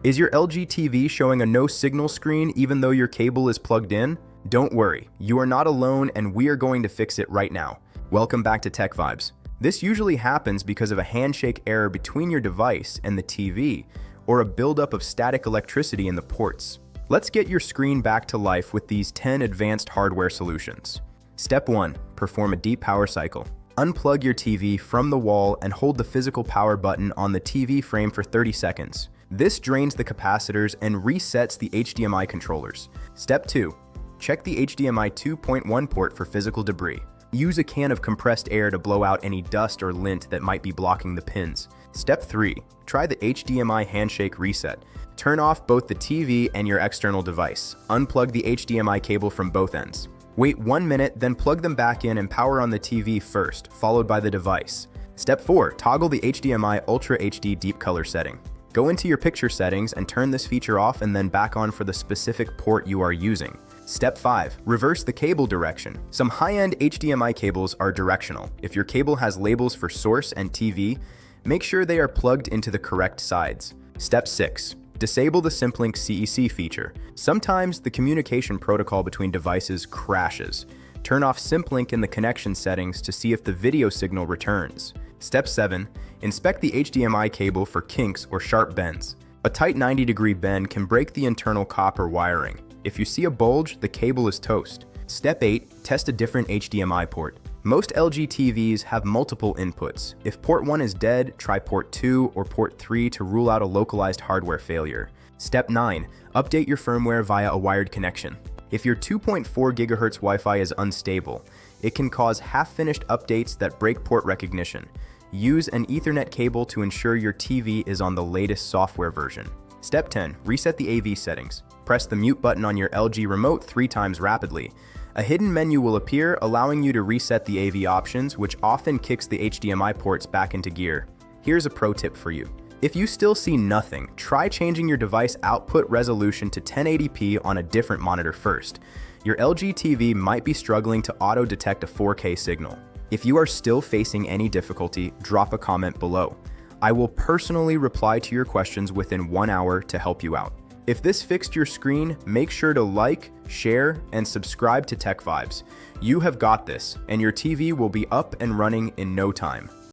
Is your LG TV showing a no signal screen even though your cable is plugged in? Don't worry, you are not alone and we are going to fix it right now. Welcome back to Tech Vibes. This usually happens because of a handshake error between your device and the TV, or a buildup of static electricity in the ports. Let's get your screen back to life with these 10 advanced hardware solutions. Step 1. Perform a deep power cycle. Unplug your TV from the wall and hold the physical power button on the TV frame for 30 seconds. This drains the capacitors and resets the HDMI controllers. Step 2. Check the HDMI 2.1 port for physical debris. Use a can of compressed air to blow out any dust or lint that might be blocking the pins. Step 3. Try the HDMI handshake reset. Turn off both the TV and your external device. Unplug the HDMI cable from both ends. Wait 1 minute, then plug them back in and power on the TV first, followed by the device. Step 4. Toggle the HDMI Ultra HD Deep Color setting. Go into your picture settings and turn this feature off and then back on for the specific port you are using. Step 5. Reverse the cable direction. Some high-end HDMI cables are directional. If your cable has labels for source and TV, make sure they are plugged into the correct sides. Step 6. Disable the Simplink CEC feature. Sometimes the communication protocol between devices crashes. Turn off Simplink in the connection settings to see if the video signal returns. Step 7. Inspect the HDMI cable for kinks or sharp bends. A tight 90-degree bend can break the internal copper wiring. If you see a bulge, the cable is toast. Step 8. Test a different HDMI port. Most LG TVs have multiple inputs. If port 1 is dead, try port 2 or port 3 to rule out a localized hardware failure. Step 9. Update your firmware via a wired connection. If your 2.4 GHz Wi-Fi is unstable, it can cause half-finished updates that break port recognition. Use an Ethernet cable to ensure your TV is on the latest software version. Step 10. Reset the AV settings. Press the mute button on your LG remote 3 times rapidly. A hidden menu will appear, allowing you to reset the AV options, which often kicks the HDMI ports back into gear. Here's a pro tip for you. If you still see nothing, try changing your device output resolution to 1080p on a different monitor first. Your LG TV might be struggling to auto-detect a 4K signal. If you are still facing any difficulty, drop a comment below. I will personally reply to your questions within 1 hour to help you out. If this fixed your screen, make sure to like, share, and subscribe to Tech Vibes. You have got this, and your TV will be up and running in no time.